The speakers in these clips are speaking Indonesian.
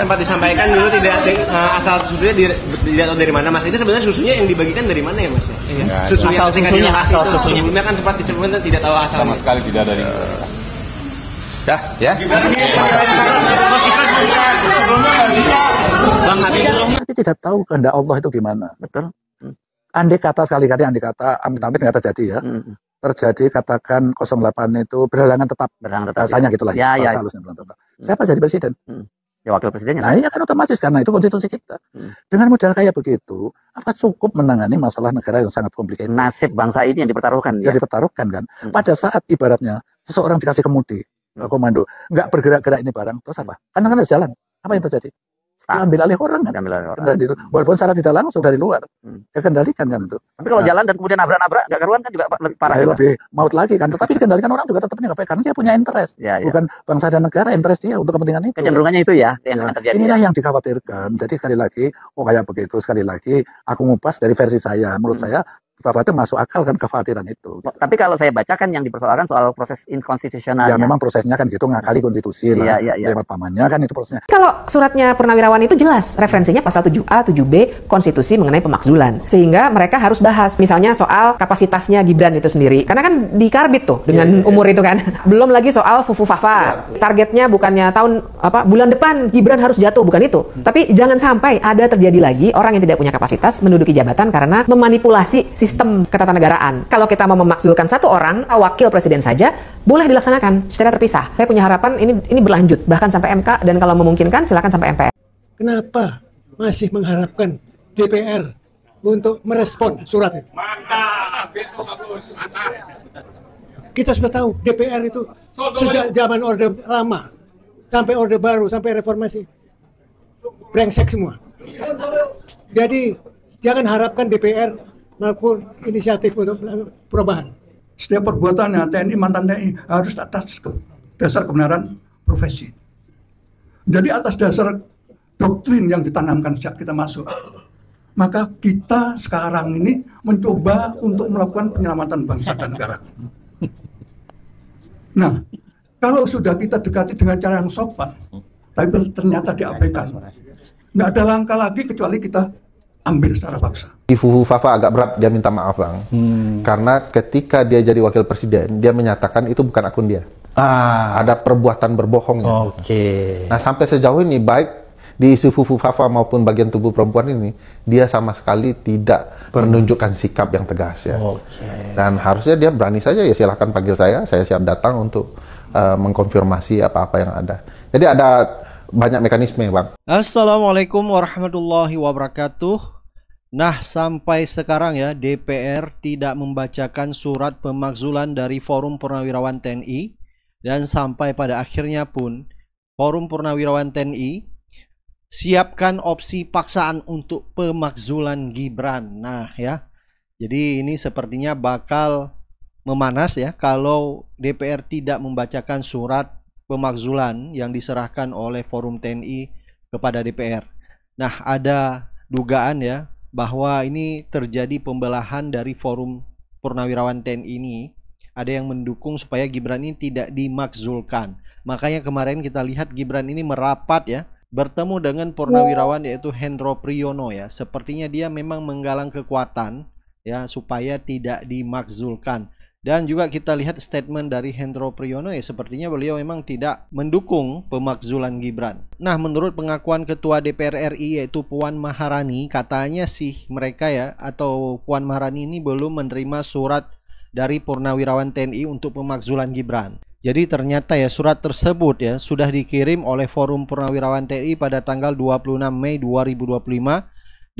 sempat disampaikan dulu tidak asal susunya tidak tahu dari mana Mas. Itu sebenarnya susunya yang dibagikan dari mana ya Mas? Asal susunya. Sebelumnya kan sempat disebutkan tidak tahu asal. Sama sekali tidak dari. Dah, ya. Bang Habibur Tapi tidak tahu kehendak Allah itu gimana. Betul. Andai kata sekali-kali, andai kata amit-amit nggak terjadi ya. Terjadi katakan 08 itu berhalangan tetap. Rasanya gitulah. Ya. Tetap. Siapa jadi presiden? Ya wakil presidennya. Nah iya kan otomatis karena itu konstitusi kita. Dengan modal kayak begitu, apa cukup menangani masalah negara yang sangat komplikated? Nasib bangsa ini yang dipertaruhkan. Ya dipertaruhkan kan. Pada saat ibaratnya seseorang dikasih kemudi, komando, nggak bergerak-gerak ini barang, terus apa? Karena kan ada jalan. Apa yang terjadi? Ambil alih orang kan? Walaupun secara tidak langsung dari luar, kendalikan kan itu. Tapi kalau jalan dan kemudian nabrak-nabrak, nggak karuan kan juga lebih parah. Lebih maut lagi kan. Tetapi dikendalikan orang juga tetap nggak karena dia punya interest. Bukan bangsa dan negara, interest dia untuk kepentingan itu. Kecenderungannya itu ya, yang akan terjadi. Inilah yang dikhawatirkan. Jadi sekali lagi, kayak begitu. Sekali lagi, aku ngupas dari versi saya. Menurut saya, tetap itu masuk akal kan kekhawatiran itu. Tapi kalau saya baca kan yang dipersoalkan soal proses inkonstitusionalnya. Ya memang prosesnya kan gitu, ngakali konstitusi lah. Lewat pamannya kan itu prosesnya. Kalau suratnya Purnawirawan itu jelas, referensinya pasal 7A, 7B, konstitusi mengenai pemakzulan. Sehingga mereka harus bahas, misalnya soal kapasitasnya Gibran itu sendiri. Karena kan dikarbit tuh dengan umur itu kan. Belum lagi soal fufu-fafa. Targetnya bukannya bulan depan Gibran harus jatuh, bukan itu. Tapi jangan sampai ada terjadi lagi orang yang tidak punya kapasitas menduduki jabatan karena memanipulasi sistem ketatanegaraan. Kalau kita mau memakzulkan satu orang, wakil presiden saja, boleh dilaksanakan secara terpisah. Saya punya harapan ini berlanjut, bahkan sampai MK, dan kalau memungkinkan silakan sampai MPR. Kenapa masih mengharapkan DPR untuk merespon surat itu? Mantap, besok bagus. Mantap. Kita sudah tahu DPR itu sejak zaman Orde Lama sampai Orde Baru, sampai reformasi, brengsek semua. Jadi jangan harapkan DPR melakukan inisiatif untuk perubahan. Setiap perbuatannya TNI, mantan TNI harus atas dasar kebenaran profesi. Jadi atas dasar doktrin yang ditanamkan sejak kita masuk, maka kita sekarang ini mencoba untuk melakukan penyelamatan bangsa dan negara. Nah, kalau sudah kita dekati dengan cara yang sopan, tapi ternyata diabaikan, nggak ada langkah lagi kecuali kita ambil secara paksa. Fufu Fafa agak berat, dia minta maaf Bang. Karena ketika dia jadi wakil presiden, dia menyatakan itu bukan akun dia. Ada perbuatan berbohong. Nah sampai sejauh ini, baik di isu Fufu Fafa maupun bagian tubuh perempuan ini, dia sama sekali tidak menunjukkan sikap yang tegas ya. Dan harusnya dia berani saja, ya silahkan panggil saya siap datang untuk mengkonfirmasi apa-apa yang ada. Jadi ada banyak mekanisme Bang. Assalamualaikum warahmatullahi wabarakatuh. Nah sampai sekarang ya DPR tidak membacakan surat pemakzulan dari Forum Purnawirawan TNI. Dan sampai pada akhirnya pun Forum Purnawirawan TNI siapkan opsi paksaan untuk pemakzulan Gibran. Nah ya, jadi ini sepertinya bakal memanas ya kalau DPR tidak membacakan surat pemakzulan yang diserahkan oleh Forum TNI kepada DPR. Nah, ada dugaan ya bahwa ini terjadi pembelahan dari Forum Purnawirawan TNI ini. Ada yang mendukung supaya Gibran ini tidak dimakzulkan. Makanya kemarin kita lihat Gibran ini merapat ya, bertemu dengan Purnawirawan yaitu Hendro Priyono ya. Sepertinya dia memang menggalang kekuatan ya supaya tidak dimakzulkan. Dan juga kita lihat statement dari Hendro Priyono ya, sepertinya beliau memang tidak mendukung pemakzulan Gibran. Nah, menurut pengakuan Ketua DPR RI yaitu Puan Maharani, katanya sih mereka ya atau Puan Maharani ini belum menerima surat dari Purnawirawan TNI untuk pemakzulan Gibran. Jadi ternyata ya surat tersebut ya sudah dikirim oleh Forum Purnawirawan TNI pada tanggal 26 Mei 2025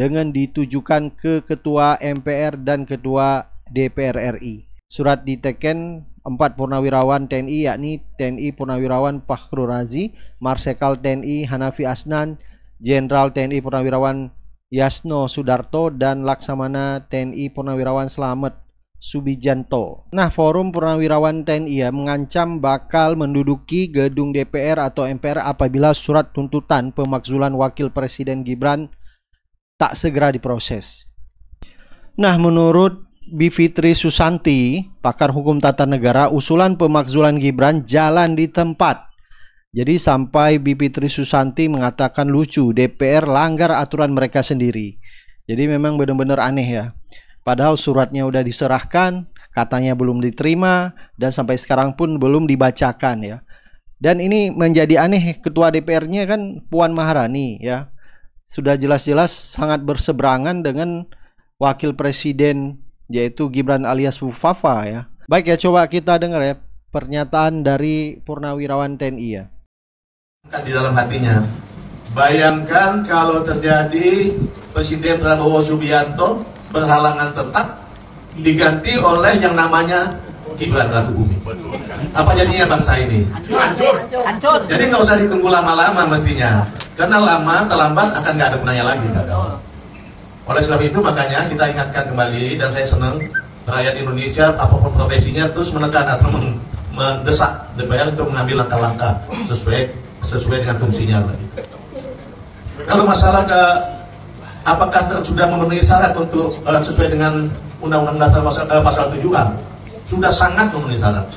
dengan ditujukan ke Ketua MPR dan Ketua DPR RI. Surat diteken 4 purnawirawan TNI yakni TNI Purnawirawan Fakhrul Razi, Marsekal TNI Hanafi Asnan, Jenderal TNI Purnawirawan Yasno Sudarto, dan Laksamana TNI Purnawirawan Slamet Subijanto. Nah, Forum Purnawirawan TNI ya mengancam bakal menduduki gedung DPR atau MPR apabila surat tuntutan pemakzulan Wakil Presiden Gibran tak segera diproses. Nah, menurut Bivitri Susanti, pakar hukum tata negara, usulan pemakzulan Gibran jalan di tempat Jadi sampai Bivitri Susanti mengatakan lucu, DPR langgar aturan mereka sendiri. Jadi memang benar-benar aneh ya. Padahal suratnya udah diserahkan, katanya belum diterima, dan sampai sekarang pun belum dibacakan ya. Dan ini menjadi aneh, ketua DPR-nya kan Puan Maharani ya. Sudah jelas-jelas sangat berseberangan dengan wakil presiden yaitu Gibran alias Mufafa ya. Baik ya, coba kita dengar ya pernyataan dari Purnawirawan TNI ya. Di dalam hatinya, bayangkan kalau terjadi Presiden Prabowo Subianto berhalangan tetap diganti oleh yang namanya Gibran Rakebumi. Apa jadinya bangsa ini? Hancur. Jadi nggak usah ditunggu lama-lama mestinya, karena lama terlambat akan nggak ada gunanya lagi. Oleh sebab itu makanya kita ingatkan kembali, dan saya senang rakyat Indonesia apapun profesinya terus menekan atau mendesak DPR untuk mengambil langkah-langkah sesuai dengan fungsinya. Kalau masalah apakah sudah memenuhi syarat untuk sesuai dengan Undang-Undang Dasar pasal 7A, sudah sangat memenuhi syarat.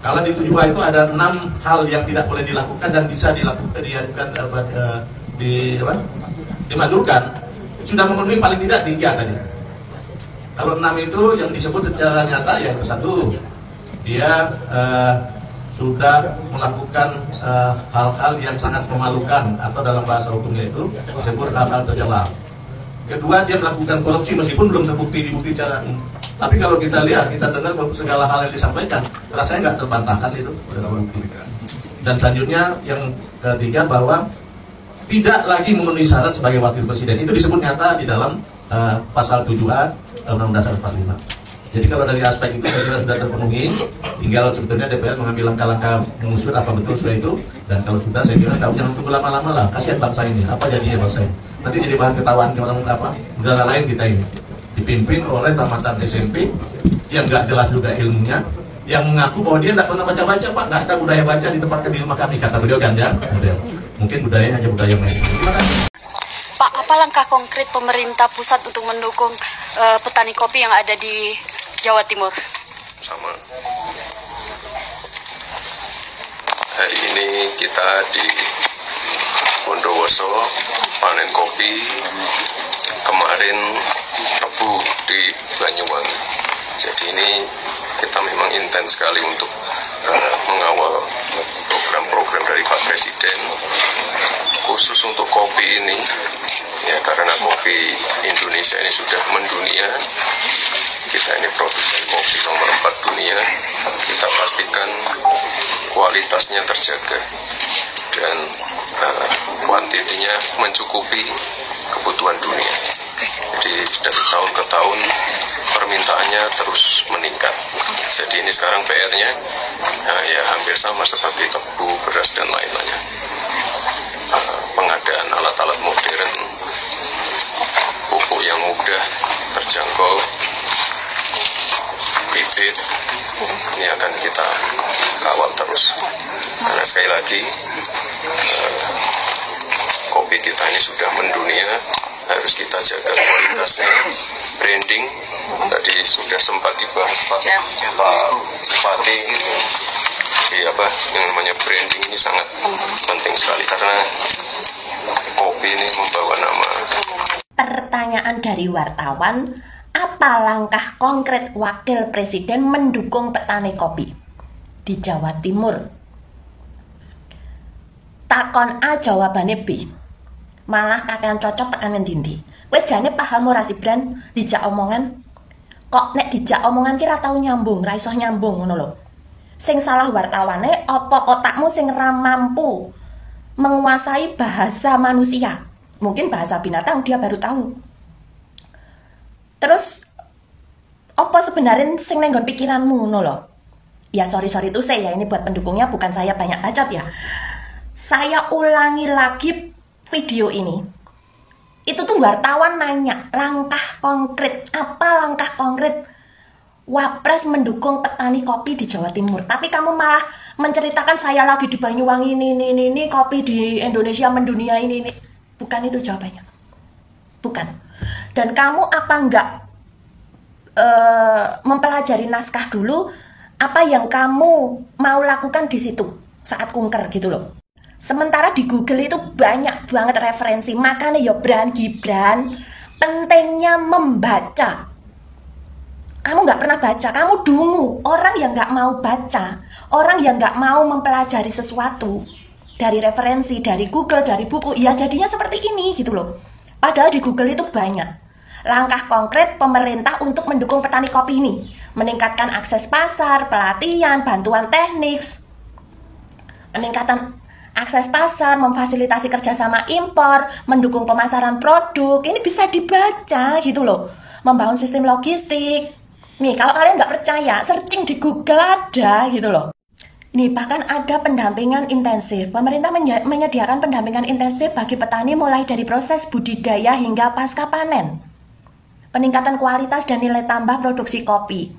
Kalau di 7A itu ada 6 hal yang tidak boleh dilakukan dan bisa dilakukan, dimakzulkan, sudah memenuhi paling tidak 3 tadi. Kalau 6 itu yang disebut secara nyata, ya itu 1, dia sudah melakukan hal-hal yang sangat memalukan, atau dalam bahasa hukumnya itu disebut hal-hal tercela. Kedua, dia melakukan korupsi meskipun belum terbukti secara. Tapi kalau kita lihat, kita dengar segala hal yang disampaikan, rasanya nggak terbantahkan itu. Dan selanjutnya yang ketiga, bahwa tidak lagi memenuhi syarat sebagai wakil presiden. Itu disebut nyata di dalam pasal 7A Undang-Undang Dasar 45. Jadi kalau dari aspek itu saya kira sudah terpenuhi, tinggal sebetulnya DPR mengambil langkah-langkah mengusut apa betul sudah itu. Dan kalau sudah, saya kira nggak usah tunggu lama-lama lah. Kasihan bangsa ini, apa jadinya bangsa ini? Nanti jadi bahan ketawaan di orang negara lain kita ini, dipimpin oleh tamatan SMP yang nggak jelas juga ilmunya, yang mengaku bahwa dia nggak pernah baca-baca, Pak, nggak ada budaya baca di tempat di rumah kami, kata beliau kan ya. Mungkin budayanya hanya budaya lain. Terima kasih. Pak, apa langkah konkret pemerintah pusat untuk mendukung petani kopi yang ada di Jawa Timur? Sama. Hari ini kita di Bondowoso panen kopi, kemarin Rabu di Banyuwangi. Jadi ini kita memang intens sekali untuk mengawal program-program dari Pak Presiden, khusus untuk kopi ini ya, karena kopi Indonesia ini sudah mendunia. Kita ini produsen kopi nomor 4 dunia, kita pastikan kualitasnya terjaga dan kuantitinya mencukupi kebutuhan dunia. Jadi dari tahun ke tahun permintaannya terus meningkat. Jadi ini sekarang PR-nya ya hampir sama seperti tebu, beras dan lain-lainnya. Pengadaan alat-alat modern, pupuk yang mudah terjangkau, bibit, ini akan kita kawal terus. Karena sekali lagi kopi kita ini sudah mendunia, harus kita jaga kualitasnya, branding. Tadi sudah sempat dibahas Pak Bupati, apa yang namanya branding ini sangat penting sekali karena kopi ini membawa nama. Pertanyaan dari wartawan, apa langkah konkret Wakil Presiden mendukung petani kopi di Jawa Timur? Takon A jawabannya B. Malah kakean cocok tekanan dindi. Kowe jane paham ora sih Bran dijak omongan? Kok nek dijak omongan kira tau nyambung, ra iso nyambung ngono lho. Sing salah wartawane apa otakmu sing ra mampu menguasai bahasa manusia? Mungkin bahasa binatang dia baru tahu. Terus apa sebenarnya sing nenggon pikiranmu ngono lho? Ya sorry itu saya ya, ini buat pendukungnya, bukan saya banyak bacot ya. Saya ulangi lagi video ini. Itu tuh wartawan nanya langkah konkret, apa langkah konkret Wapres mendukung petani kopi di Jawa Timur. Tapi kamu malah menceritakan saya lagi di Banyuwangi ini kopi di Indonesia mendunia ini. Bukan itu jawabannya. Bukan. Dan kamu apa enggak mempelajari naskah dulu apa yang kamu mau lakukan di situ saat kunker gitu loh. Sementara di Google itu banyak banget referensi. Makanya ya Gibran, pentingnya membaca. Kamu nggak pernah baca, kamu dungu. Orang yang nggak mau baca, orang yang nggak mau mempelajari sesuatu dari referensi, dari Google, dari buku, ya jadinya seperti ini gitu loh. Padahal di Google itu banyak langkah konkret pemerintah untuk mendukung petani kopi ini. Meningkatkan akses pasar, pelatihan, bantuan teknik, peningkatan akses pasar, memfasilitasi kerjasama impor, mendukung pemasaran produk. Ini bisa dibaca gitu loh. Membangun sistem logistik. Nih, kalau kalian nggak percaya, searching di Google ada gitu loh. Nih, bahkan ada pendampingan intensif. Pemerintah menyediakan pendampingan intensif bagi petani mulai dari proses budidaya hingga pasca panen. Peningkatan kualitas dan nilai tambah produksi kopi.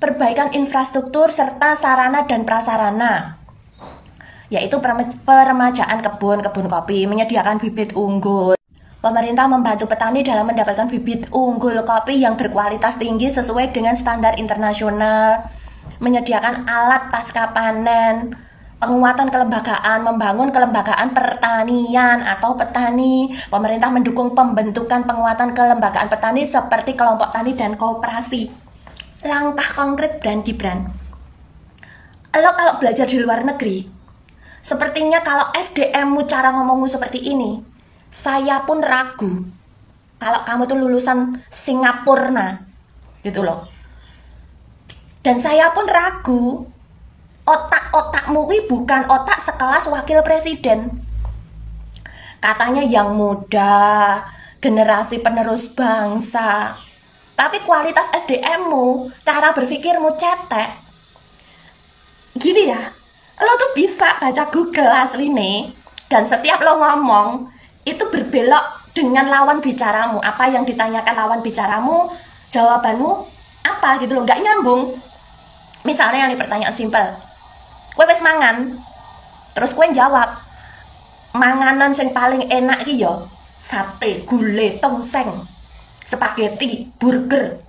Perbaikan infrastruktur serta sarana dan prasarana. Yaitu peremajaan kebun kopi, menyediakan bibit unggul. Pemerintah membantu petani dalam mendapatkan bibit unggul kopi yang berkualitas tinggi sesuai dengan standar internasional. Menyediakan alat pasca panen, penguatan kelembagaan, membangun kelembagaan pertanian atau petani. Pemerintah mendukung pembentukan penguatan kelembagaan petani seperti kelompok tani dan koperasi. Langkah konkret Gibran. Lo kalau belajar di luar negeri, sepertinya kalau SDM-mu cara ngomongmu seperti ini, saya pun ragu kalau kamu tuh lulusan Singapura gitu loh. Dan saya pun ragu, otak-otakmu ini bukan otak sekelas wakil presiden. Katanya yang muda, generasi penerus bangsa. Tapi kualitas SDM-mu, cara berpikirmu cetek. Gini ya, lo tuh bisa baca Google asli nih. Dan setiap lo ngomong, itu berbelok dengan lawan bicaramu. Apa yang ditanyakan lawan bicaramu, jawabanmu apa gitu loh, nggak nyambung. Misalnya yang di pertanyaan simpel, kue wes mangan, terus kue jawab, manganan yang paling enak iki yo sate, gulai, tongseng, spaghetti, burger.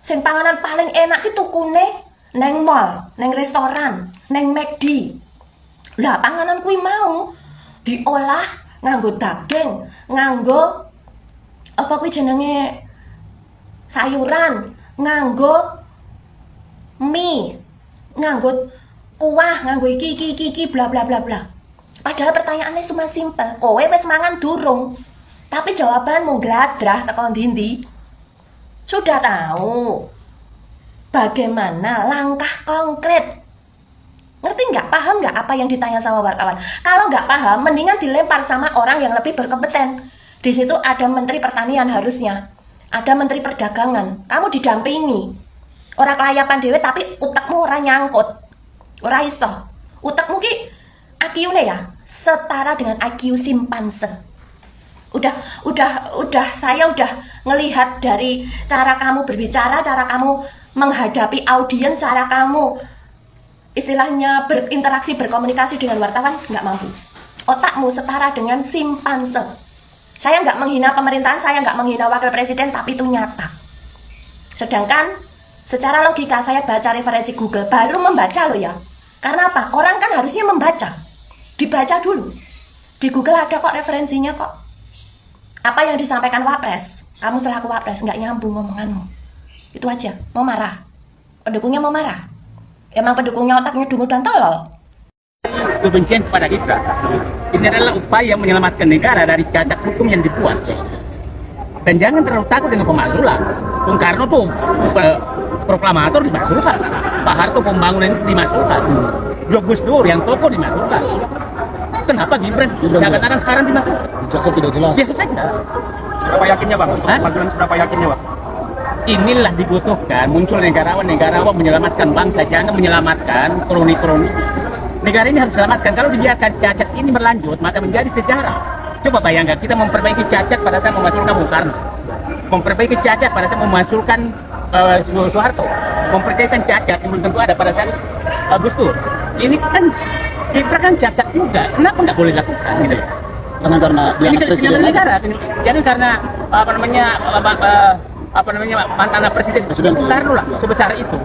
Sing panganan paling enak itu tukune neng mall, neng restoran, neng McD. Lah panganan kue mau diolah nganggo daging, nganggo apa kue jenenge sayuran, nganggo mie, nganggo kuah, nganggo iki bla bla bla bla. Padahal pertanyaannya cuma simpel. Kowe wis mangan durung? Tapi jawabanmu gladrah teko ndi-ndi. Sudah tahu bagaimana langkah konkret. Ngerti nggak? Paham nggak apa yang ditanya sama wartawan? Kalau nggak paham, mendingan dilempar sama orang yang lebih berkompeten. Di situ ada Menteri Pertanian harusnya, ada Menteri Perdagangan. Kamu didampingi. Orang kelayapan dewe tapi utakmu orang nyangkut. Ora iso. Utakmu ki IQ-nya ya setara dengan IQ simpanse. Saya udah ngelihat dari cara kamu berbicara, cara kamu menghadapi audiens, cara kamu istilahnya berinteraksi, berkomunikasi dengan wartawan, nggak mampu. Otakmu setara dengan simpanse. Saya nggak menghina pemerintahan, saya nggak menghina wakil presiden, tapi itu nyata. Sedangkan secara logika saya baca referensi Google, baru membaca loh ya. Karena apa? Orang kan harusnya membaca. Dibaca dulu. Di Google ada kok referensinya kok. Apa yang disampaikan Wapres, kamu selaku Wapres nggak nyambung ngomonganmu. Itu aja, mau marah. Pendukungnya mau marah. Emang pendukungnya otaknya dungu dan tolol. Kebencian kepada kita. Ini adalah upaya menyelamatkan negara dari cacat hukum yang dibuat. Dan jangan terlalu takut dengan pemakzulan. Bung Karno tuh proklamator dimasukkan, Pak Harto pembangunan dimasukkan, Gus Dur yang tokoh dimasukkan. Kenapa Gibran? Saya katakan sekarang dimasukkan. Biasa tidak jelas. Biasa saja. Seberapa yakinnya Bang? Pembangunan seberapa yakinnya Bang? Inilah dibutuhkan muncul negarawan menyelamatkan bangsa, jangan menyelamatkan kroni-kroni. Negara ini harus diselamatkan. Kalau dibiarkan cacat ini berlanjut, maka menjadi sejarah. Coba bayangkan kita memperbaiki cacat pada saat memasukkan Bung Karno, memperbaiki cacat pada saat memasukkan Soeharto, memperbaiki cacat yang belum tentu ada pada saat Gus Dur. Ini kan kita kan cacat juga, kenapa nggak boleh dilakukan gitu loh? Karena ini kenyataan negara, jadi karena mantan presiden Bung Karno lah sebesar itu,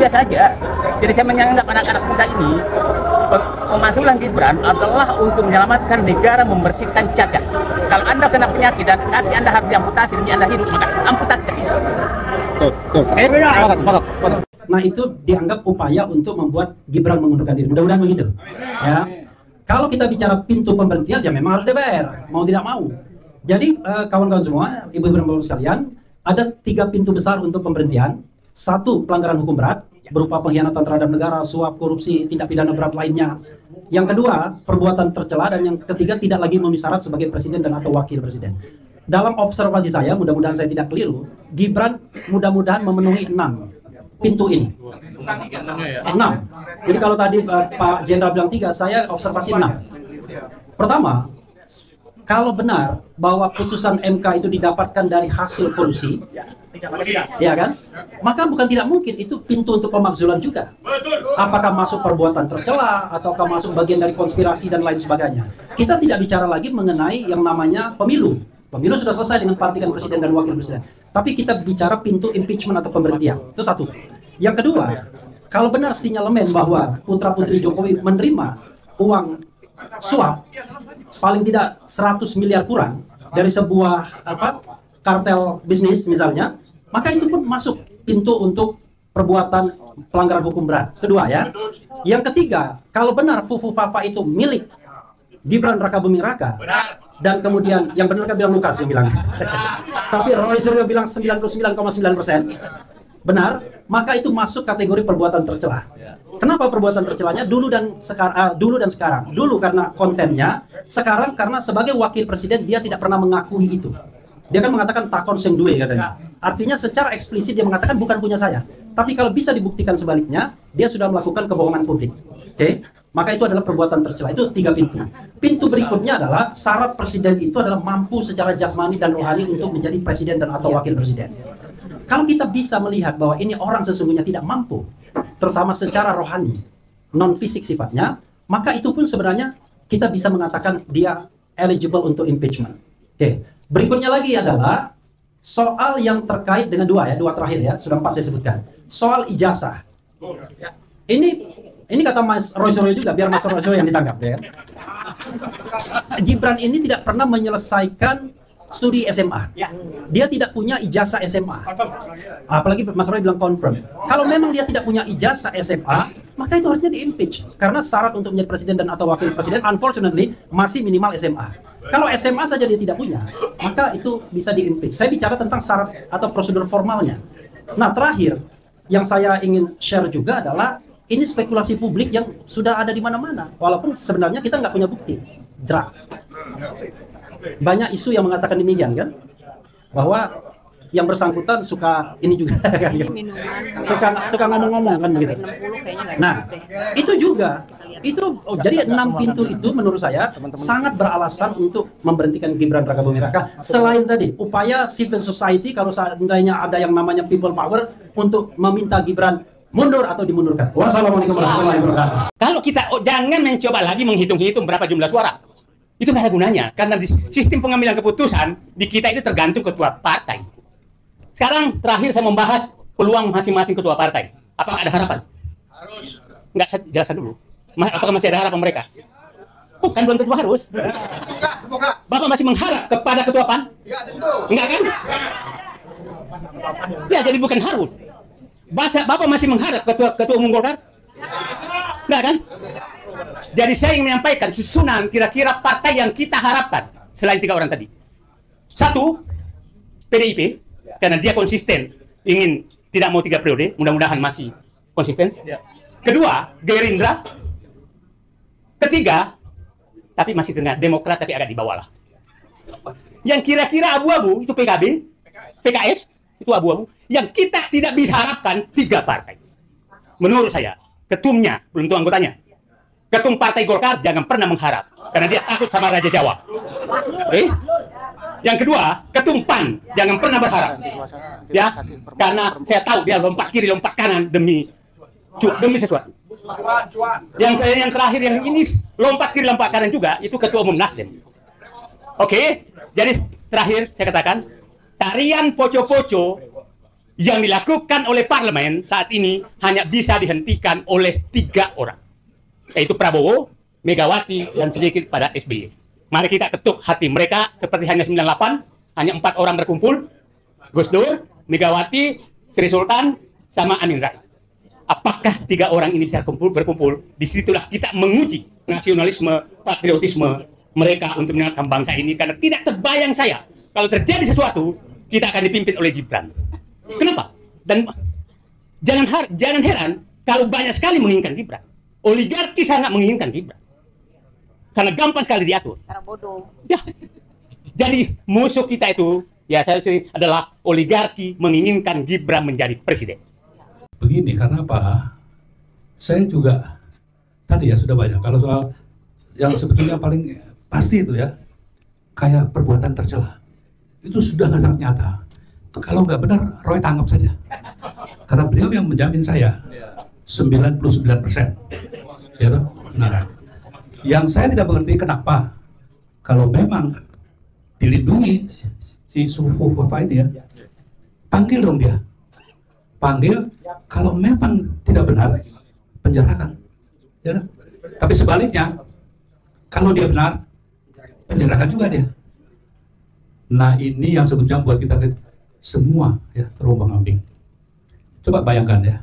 biasa aja. Jadi saya menganggap anak-anak muda ini pemakzulan Gibran adalah untuk menyelamatkan negara, membersihkan cacat. Kalau Anda kena penyakit dan kaki Anda harus diamputasi demi Anda hidup, maka amputasi kaki. Nah, itu dianggap upaya untuk membuat Gibran mengundurkan diri. Mudah-mudahan begitu. Ya. Kalau kita bicara pintu pemberhentian, ya memang harus DPR, mau tidak mau. Jadi kawan-kawan semua, ibu-ibu dan bapak sekalian, ada 3 pintu besar untuk pemberhentian. 1, pelanggaran hukum berat berupa pengkhianatan terhadap negara, suap, korupsi, tindak pidana berat lainnya. Yang kedua, perbuatan tercela, dan yang ketiga tidak lagi memenuhi syarat sebagai presiden dan atau wakil presiden. Dalam observasi saya, mudah-mudahan saya tidak keliru, Gibran mudah-mudahan memenuhi 6 pintu ini. 6. Jadi kalau tadi Pak Jenderal bilang 3, saya observasi 6. Pertama, kalau benar bahwa putusan MK itu didapatkan dari hasil kolusi, ya kan? Maka bukan tidak mungkin itu pintu untuk pemakzulan juga. Apakah masuk perbuatan tercela, ataukah masuk bagian dari konspirasi dan lain sebagainya. Kita tidak bicara lagi mengenai yang namanya pemilu. Pemilu sudah selesai dengan pelantikan presiden dan wakil presiden. Tapi kita bicara pintu impeachment atau pemberhentian. Itu 1. Yang kedua, kalau benar sinyalemen bahwa putra-putri Jokowi menerima uang suap paling tidak 100 miliar kurang dari sebuah kartel bisnis misalnya, maka itu pun masuk pintu untuk perbuatan pelanggaran hukum berat. Kedua ya. Yang ketiga, kalau benar Fufu Fafa itu milik Gibran Rakabuming Raka, dan kemudian yang benar kan bilang Lukas yang bilang, tapi Roy Suryo bilang 99,9% benar, maka itu masuk kategori perbuatan tercela. Kenapa perbuatan tercelanya? Dulu dan sekarang. Dulu karena kontennya, sekarang karena sebagai wakil presiden dia tidak pernah mengakui itu. Dia kan mengatakan takon sing duwe katanya. Artinya secara eksplisit dia mengatakan bukan punya saya. Tapi kalau bisa dibuktikan sebaliknya, dia sudah melakukan kebohongan publik. Oke? Maka itu adalah perbuatan tercela. Itu 3 pintu. Pintu berikutnya adalah syarat presiden itu adalah mampu secara jasmani dan rohani untuk menjadi presiden dan atau wakil presiden. Kalau kita bisa melihat bahwa ini orang sesungguhnya tidak mampu, terutama secara rohani, non fisik sifatnya, maka itu pun sebenarnya kita bisa mengatakan dia eligible untuk impeachment. Oke. Berikutnya lagi adalah soal yang terkait dengan dua terakhir ya, sudah 4 saya sebutkan. Soal ijazah. Ini kata Mas Roy Suryo juga, biar Mas Roy Suryo yang ditangkap ya. Gibran ini tidak pernah menyelesaikan studi SMA. Dia tidak punya ijazah SMA. Apalagi Mas Roy bilang confirm. Kalau memang dia tidak punya ijazah SMA, maka itu harusnya di-impeach. Karena syarat untuk menjadi presiden dan atau wakil presiden, unfortunately, masih minimal SMA. Kalau SMA saja dia tidak punya, maka itu bisa di-impeach. Saya bicara tentang syarat atau prosedur formalnya. Nah, terakhir, yang saya ingin share juga adalah ini spekulasi publik yang sudah ada di mana-mana. Walaupun sebenarnya kita nggak punya bukti. Drag. Banyak isu yang mengatakan demikian kan, bahwa yang bersangkutan suka ini juga kan, suka ngomong-ngomong kan begitu. Nah, itu juga jadi 6 pintu itu menurut saya sangat beralasan untuk memberhentikan Gibran Rakabuming Raka. Selain tadi upaya civil society, kalau seandainya ada yang namanya people power untuk meminta Gibran mundur atau dimundurkan. Wassalamualaikum warahmatullahi wabarakatuh. Kalau kita jangan mencoba lagi menghitung-hitung berapa jumlah suara. Itu nggak ada gunanya, karena di sistem pengambilan keputusan di kita itu tergantung ketua partai. Sekarang terakhir saya membahas peluang masing-masing ketua partai. Apakah ada harapan? Harus. Nggak, saya jelaskan dulu. Apakah masih ada harapan mereka? Bukan, belum tentu harus. Semoga. Bapak masih mengharap kepada ketua PAN? Ya, tentu. Enggak kan? Ya, jadi bukan harus. Bapak masih mengharap ketua umum Golkar? Enggak kan? Jadi saya ingin menyampaikan susunan kira-kira partai yang kita harapkan selain 3 orang tadi. 1, PDIP, karena dia konsisten, ingin tidak mau 3 periode, mudah-mudahan masih konsisten. Kedua, Gerindra. Ketiga, tapi masih dengan Demokrat tapi agak di bawah lah. Yang kira-kira abu-abu itu PKB, PKS itu abu-abu. Yang kita tidak bisa harapkan 3 partai. Menurut saya, ketumnya belum tentu anggotanya. Ketum Partai Golkar jangan pernah mengharap, karena dia takut sama Raja Jawa. Yang kedua, ketum PAN jangan pernah berharap, ya, karena saya tahu dia lompat kiri lompat kanan demi sesuatu. Yang terakhir yang ini lompat kiri lompat kanan juga itu ketua umum Nasdem. Oke, jadi terakhir saya katakan tarian poco-poco yang dilakukan oleh parlemen saat ini hanya bisa dihentikan oleh 3 orang. Yaitu Prabowo, Megawati, dan sedikit pada SBY. Mari kita ketuk hati mereka seperti hanya 98, hanya 4 orang berkumpul, Gus Dur, Megawati, Sri Sultan, sama Amin Rais. Apakah 3 orang ini bisa berkumpul? Disitulah kita menguji nasionalisme, patriotisme mereka untuk menyelamatkan bangsa ini, karena tidak terbayang saya kalau terjadi sesuatu kita akan dipimpin oleh Gibran. Kenapa? Dan jangan heran kalau banyak sekali menginginkan Gibran. Oligarki sangat menginginkan Gibran. Karena gampang sekali diatur. Karena bodoh. Ya. Jadi musuh kita itu, ya saya sering adalah oligarki menginginkan Gibran menjadi presiden. Begini, karena apa? Saya juga tadi ya sudah banyak. Kalau soal yang sebetulnya paling pasti itu ya, kayak perbuatan tercela. Itu sudah sangat nyata. Kalau nggak benar, Roy tangkap saja. Karena beliau yang menjamin saya 99%. Ya toh? Nah, yang saya tidak mengerti kenapa kalau memang dilindungi si Sufufa ini ya, panggil dong dia. Panggil, kalau memang tidak benar, penjarakan. Ya, tapi sebaliknya, kalau dia benar, penjarakan juga dia. Nah ini yang sebetulnya buat kita semua ya terombang-ambing. Coba bayangkan ya,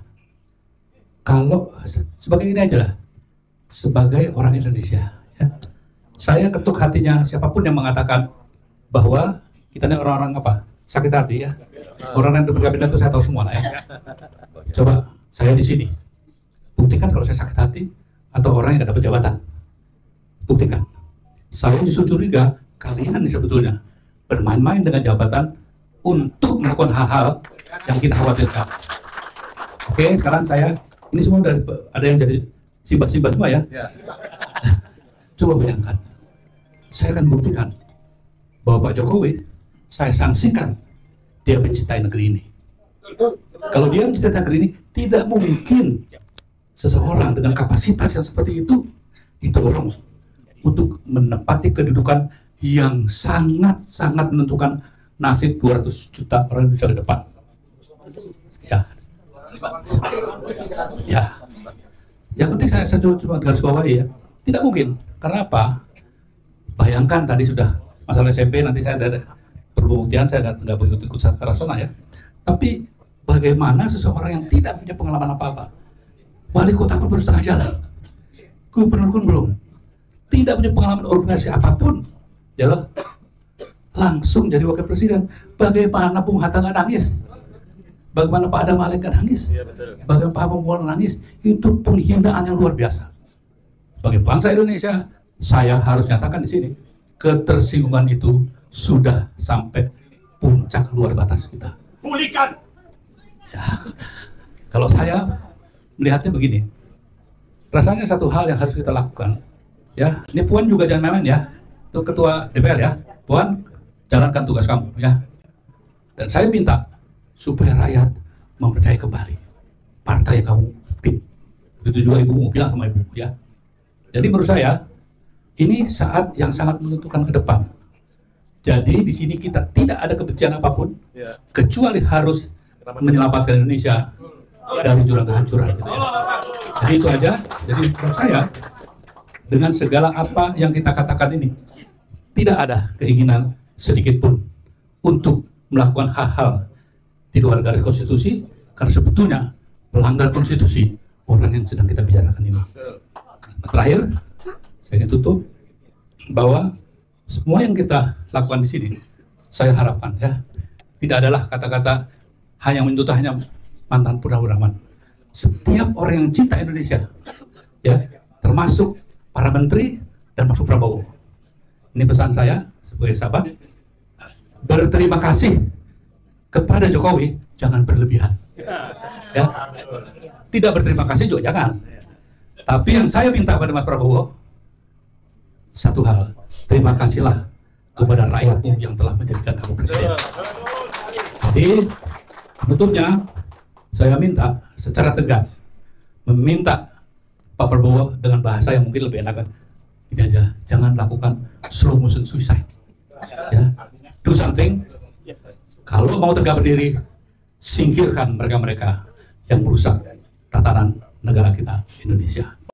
kalau sebagai ini aja lah, sebagai orang Indonesia, ya, saya ketuk hatinya siapapun yang mengatakan bahwa kita ini orang-orang apa sakit hati ya, orang yang berkabinet itu saya tahu semua lah ya. Coba saya di sini, buktikan kalau saya sakit hati atau orang yang dapat jabatan, buktikan. Saya justru curiga kalian sebetulnya bermain-main dengan jabatan untuk melakukan hal-hal yang kita khawatirkan. Oke, sekarang saya ini semua ada yang jadi sibah-sibah semua ya. Coba bayangkan, saya akan buktikan bahwa Pak Jokowi, saya sanksikan dia mencintai negeri ini. Kalau dia mencintai negeri ini, tidak mungkin seseorang dengan kapasitas yang seperti itu didorong untuk menempati kedudukan yang sangat-sangat menentukan nasib 200 juta orang Indonesia ke depan. Ya. Yang penting saya cuma garis bawahi ya. Tidak mungkin. Karena apa? Bayangkan tadi sudah masalah SMP, nanti saya ada pembuktian, saya nggak begitu ikut ke sana ya. Tapi bagaimana seseorang yang tidak punya pengalaman apa-apa, wali kota pun baru setengah jalan, gubernur pun belum, tidak punya pengalaman organisasi apapun, ya loh, langsung jadi wakil presiden. Bagaimana Bung Hatta nggak nangis? Bagaimana Pak Adam Malik nggak nangis? Bagaimana Pak Bung nangis? Itu penghinaan yang luar biasa. Sebagai bangsa Indonesia, saya harus nyatakan di sini, ketersinggungan itu sudah sampai puncak luar batas kita. Pulihkan. Ya, kalau saya melihatnya begini, rasanya satu hal yang harus kita lakukan. Ya, ini Puan juga jangan main-main ya. Itu ketua DPR ya. Puan, jalankan tugas kamu ya. Dan saya minta supaya rakyat mempercayai kembali partai yang kamu pimpin. Begitu juga ibu mau bilang sama ibu ya. Jadi menurut saya ini saat yang sangat menentukan ke depan. Jadi di sini kita tidak ada kebencian apapun, kecuali harus menyelamatkan Indonesia dari jurang kehancuran. Gitu ya. Jadi itu aja. Jadi menurut saya dengan segala apa yang kita katakan ini, tidak ada keinginan sedikit pun untuk melakukan hal-hal di luar garis konstitusi, karena sebetulnya pelanggar konstitusi orang yang sedang kita bicarakan ini. Terakhir, saya ingin tutup bahwa semua yang kita lakukan di sini, saya harapkan ya, tidak adalah kata-kata hanya menuntut hanya mantan Purnawirawan. Setiap orang yang cinta Indonesia, ya, termasuk para menteri dan masuk Prabowo. Ini pesan saya sebagai sahabat, berterima kasih kepada Jokowi, jangan berlebihan. Ya, tidak berterima kasih juga jangan. Tapi yang saya minta pada Mas Prabowo, satu hal, terima kasihlah kepada rakyatmu yang telah menjadikan kamu presiden. Jadi, penutupnya, saya minta secara tegas, meminta Pak Prabowo dengan bahasa yang mungkin lebih enak, ini aja, jangan lakukan slow motion suicide. Ya, do something. Kalau mau tegak berdiri, singkirkan mereka-mereka yang merusak tatanan negara kita, Indonesia.